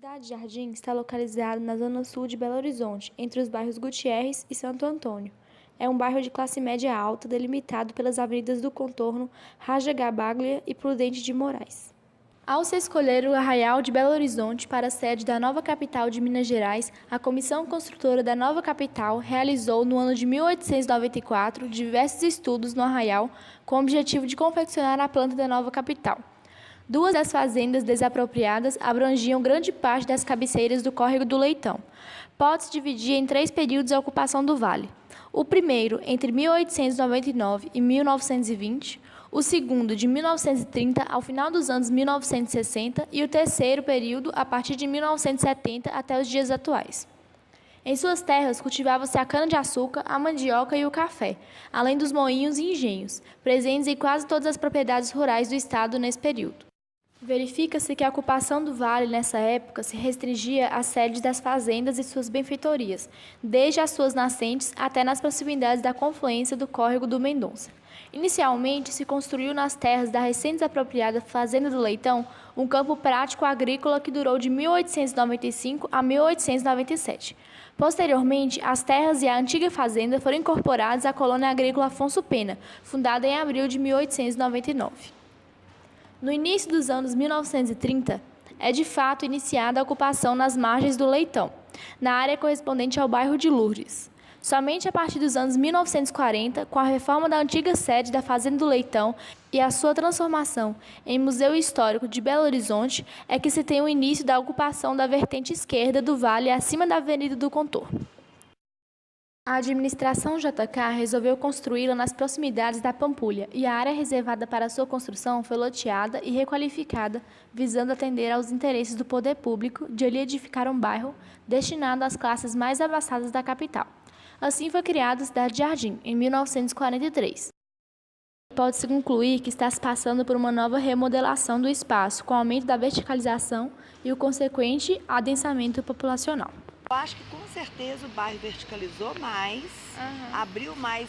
Cidade Jardim está localizada na zona sul de Belo Horizonte, entre os bairros Gutierres e Santo Antônio. É um bairro de classe média alta, delimitado pelas avenidas do contorno Raja Gabaglia e Prudente de Moraes. Ao se escolher o Arraial de Belo Horizonte para a sede da nova capital de Minas Gerais, a Comissão Construtora da nova capital realizou, no ano de 1894, diversos estudos no Arraial com o objetivo de confeccionar a planta da nova capital. Duas das fazendas desapropriadas abrangiam grande parte das cabeceiras do Córrego do Leitão. Pode-se dividir em 3 períodos a ocupação do vale. O primeiro, entre 1899 e 1920, o segundo, de 1930 ao final dos anos 1960, e o terceiro período, a partir de 1970 até os dias atuais. Em suas terras cultivava-se a cana-de-açúcar, a mandioca e o café, além dos moinhos e engenhos, presentes em quase todas as propriedades rurais do estado nesse período. Verifica-se que a ocupação do vale nessa época se restringia às sedes das fazendas e suas benfeitorias, desde as suas nascentes até nas proximidades da confluência do córrego do Mendonça. Inicialmente, se construiu nas terras da recém-desapropriada Fazenda do Leitão um campo prático agrícola que durou de 1895 a 1897. Posteriormente, as terras e a antiga fazenda foram incorporadas à colônia agrícola Afonso Pena, fundada em abril de 1899. No início dos anos 1930, é de fato iniciada a ocupação nas margens do Leitão, na área correspondente ao bairro de Lourdes. Somente a partir dos anos 1940, com a reforma da antiga sede da Fazenda do Leitão e a sua transformação em Museu Histórico de Belo Horizonte, é que se tem o início da ocupação da vertente esquerda do vale acima da Avenida do Contorno. A administração JK resolveu construí-la nas proximidades da Pampulha e a área reservada para sua construção foi loteada e requalificada, visando atender aos interesses do poder público de ali edificar um bairro destinado às classes mais abastadas da capital. Assim foi criada a Cidade Jardim, em 1943. Pode-se concluir que está se passando por uma nova remodelação do espaço, com o aumento da verticalização e o consequente adensamento populacional. Eu acho que com certeza o bairro verticalizou mais, abriu mais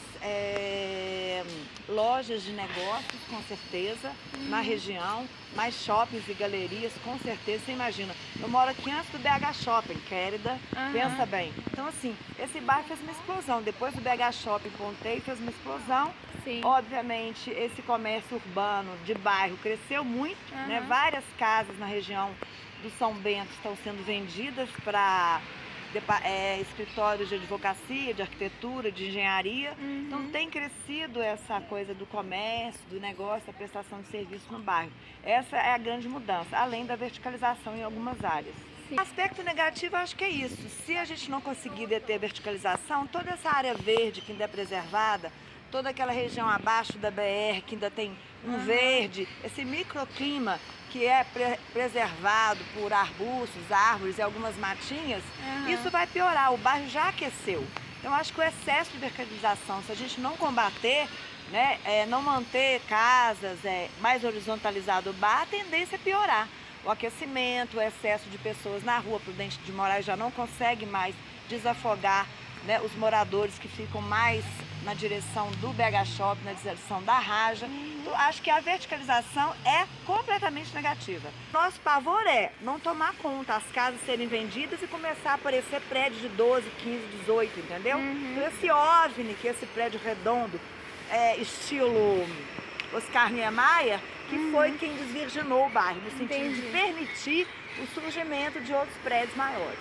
lojas de negócios, com certeza, na região, mais shoppings e galerias, com certeza. Você imagina, eu moro aqui antes do BH Shopping, Quérida, pensa bem. Então, assim, esse bairro fez uma explosão. Depois do BH Shopping, Pontei, fez uma explosão. Sim. Obviamente, esse comércio urbano de bairro cresceu muito, né? Várias casas na região do São Bento estão sendo vendidas para escritórios de advocacia, de arquitetura, de engenharia. Então tem crescido essa coisa do comércio, do negócio, da prestação de serviço no bairro. Essa é a grande mudança, além da verticalização em algumas áreas. Sim. O aspecto negativo, acho que é isso. Se a gente não conseguir deter a verticalização, toda essa área verde que ainda é preservada, toda aquela região abaixo da BR que ainda tem um verde, esse microclima que é preservado por arbustos, árvores e algumas matinhas, isso vai piorar. O bairro já aqueceu. Então, acho que o excesso de verticalização, se a gente não combater, né, não manter casas mais horizontalizado o bairro, a tendência é piorar. O aquecimento, o excesso de pessoas na rua, Prudente de Moraes já não consegue mais desafogar, né, os moradores que ficam mais na direção do BH Shopping, na direção da Raja. Então, acho que a verticalização é completamente negativa. Nosso pavor é não tomar conta, as casas serem vendidas e começar a aparecer prédios de 12, 15, 18, entendeu? Então, esse OVNI, que é esse prédio redondo, estilo Oscar Niemeyer, que foi quem desvirginou o bairro, no sentido de permitir o surgimento de outros prédios maiores.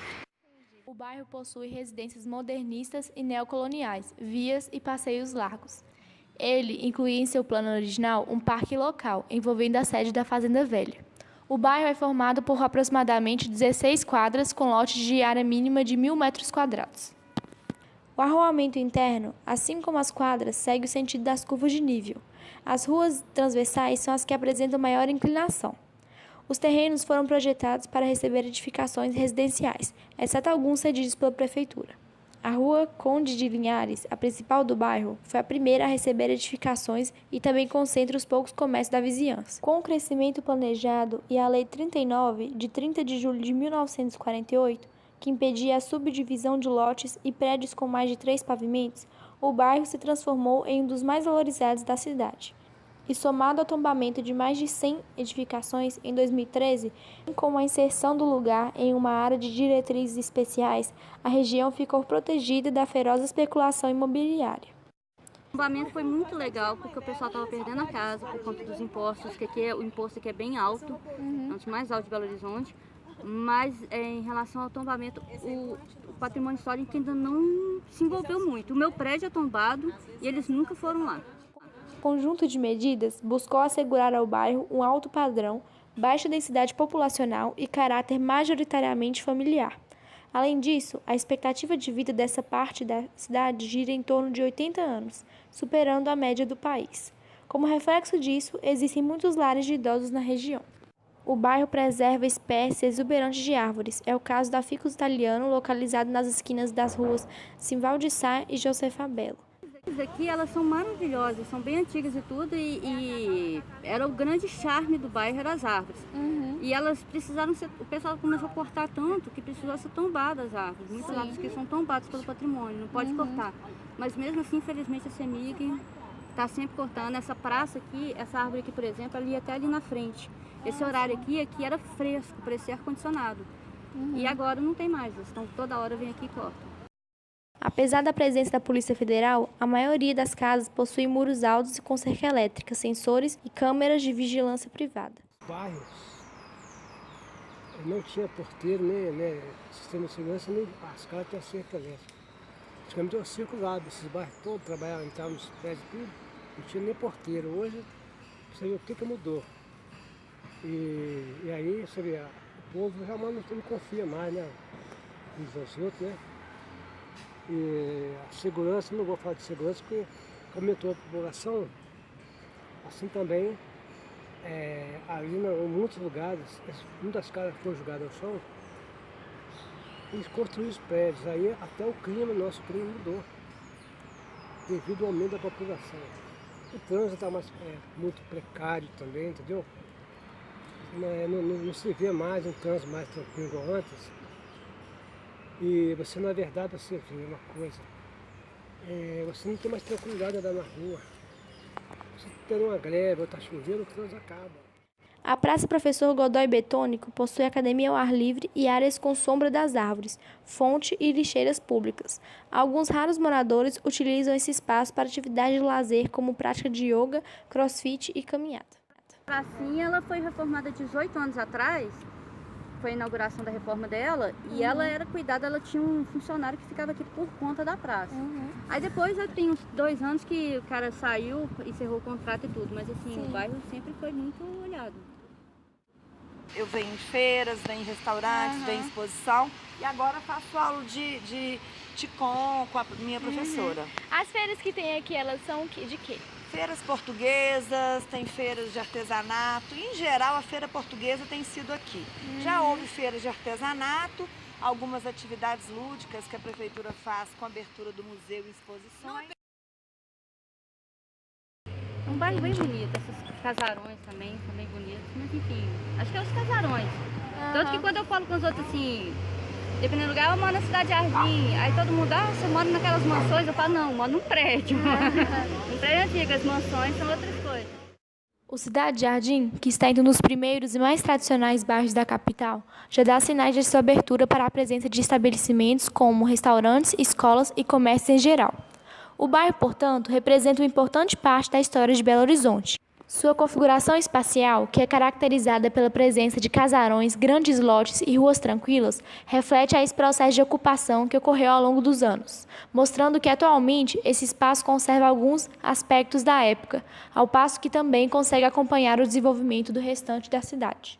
O bairro possui residências modernistas e neocoloniais, vias e passeios largos. Ele incluía em seu plano original um parque local, envolvendo a sede da Fazenda Velha. O bairro é formado por aproximadamente 16 quadras, com lotes de área mínima de 1.000 metros quadrados. O arruamento interno, assim como as quadras, segue o sentido das curvas de nível. As ruas transversais são as que apresentam maior inclinação. Os terrenos foram projetados para receber edificações residenciais, exceto alguns cedidos pela prefeitura. A Rua Conde de Linhares, a principal do bairro, foi a primeira a receber edificações e também concentra os poucos comércios da vizinhança. Com o crescimento planejado e a Lei 39, de 30 de julho de 1948, que impedia a subdivisão de lotes e prédios com mais de 3 pavimentos, o bairro se transformou em um dos mais valorizados da cidade. e somado ao tombamento de mais de 100 edificações em 2013, com a inserção do lugar em uma área de diretrizes especiais, a região ficou protegida da feroz especulação imobiliária. O tombamento foi muito legal, porque o pessoal estava perdendo a casa por conta dos impostos, que aqui o imposto aqui é bem alto, é um dos mais altos de Belo Horizonte, mas em relação ao tombamento, o patrimônio histórico ainda não se envolveu muito. O meu prédio é tombado e eles nunca foram lá. O conjunto de medidas buscou assegurar ao bairro um alto padrão, baixa densidade populacional e caráter majoritariamente familiar. Além disso, a expectativa de vida dessa parte da cidade gira em torno de 80 anos, superando a média do país. Como reflexo disso, existem muitos lares de idosos na região. O bairro preserva espécies exuberantes de árvores. É o caso da Ficus italiano, localizado nas esquinas das ruas Simval de Sá e Josefa Belo. Aqui elas são maravilhosas, são bem antigas e tudo, e era o grande charme do bairro, eram as árvores. E elas precisaram ser, o pessoal começou a cortar tanto que precisou ser tombada as árvores. Muitas árvores que são tombadas pelo patrimônio, não pode cortar. Mas mesmo assim, infelizmente, a CEMIG está sempre cortando. Essa praça aqui, essa árvore aqui, por exemplo, ali até ali na frente. Esse horário aqui era fresco, parecia ar-condicionado. E agora não tem mais, então toda hora vem aqui e corta. Apesar da presença da Polícia Federal, a maioria das casas possui muros altos e com cerca elétrica, sensores e câmeras de vigilância privada. Bairros não tinha porteiro, nem sistema de segurança, nem as casas tinham cerca elétrica. Antigamente eu circulava, esses bairros todos, trabalhavam, entravam nos prédios tudo, não tinha nem porteiro. Hoje, você vê o que mudou. E aí, você vê, o povo realmente não confia mais, né? Uns aos outros, né? E a segurança, não vou falar de segurança, porque aumentou a população, assim também, ali em muitos lugares, muitas casas foram jogadas ao chão, e construíram os prédios, aí até o clima, nosso clima mudou, devido ao aumento da população. O trânsito está muito precário também, entendeu? Não se vê mais um trânsito mais tranquilo igual antes. E você, na verdade, você vê uma coisa, você não tem mais tranquilidade de andar na rua. Você tem uma greve, ou está chovendo, o trânsito acaba. A Praça Professor Godoy Betônico possui academia ao ar livre e áreas com sombra das árvores, fonte e lixeiras públicas. Alguns raros moradores utilizam esse espaço para atividades de lazer, como prática de yoga, crossfit e caminhada. A pracinha ela foi reformada 18 anos atrás. Foi a inauguração da reforma dela, e ela era cuidada, ela tinha um funcionário que ficava aqui por conta da praça. Aí depois, tem uns 2 anos que o cara saiu, encerrou o contrato e tudo, mas assim, o bairro sempre foi muito olhado. Eu venho em feiras, venho em restaurantes, venho em exposição, e agora faço aula de Qigong com a minha professora. As feiras que tem aqui, elas são de quê? Feiras portuguesas, tem feiras de artesanato. Em geral, a feira portuguesa tem sido aqui. Já houve feiras de artesanato, algumas atividades lúdicas que a prefeitura faz com a abertura do museu e exposições. É um bairro bem bonito, esses casarões também são bem bonitos, mas enfim, acho que é os casarões. Tanto que quando eu falo com os outros assim, dependendo do lugar, eu moro na Cidade Jardim. Aí todo mundo, você mora naquelas mansões? Eu falo, não, eu moro num prédio. Um prédio antigo, as mansões são outras coisas. O Cidade Jardim, que está entre um dos primeiros e mais tradicionais bairros da capital, já dá sinais de sua abertura para a presença de estabelecimentos como restaurantes, escolas e comércios em geral. O bairro, portanto, representa uma importante parte da história de Belo Horizonte. Sua configuração espacial, que é caracterizada pela presença de casarões, grandes lotes e ruas tranquilas, reflete esse processo de ocupação que ocorreu ao longo dos anos, mostrando que atualmente esse espaço conserva alguns aspectos da época, ao passo que também consegue acompanhar o desenvolvimento do restante da cidade.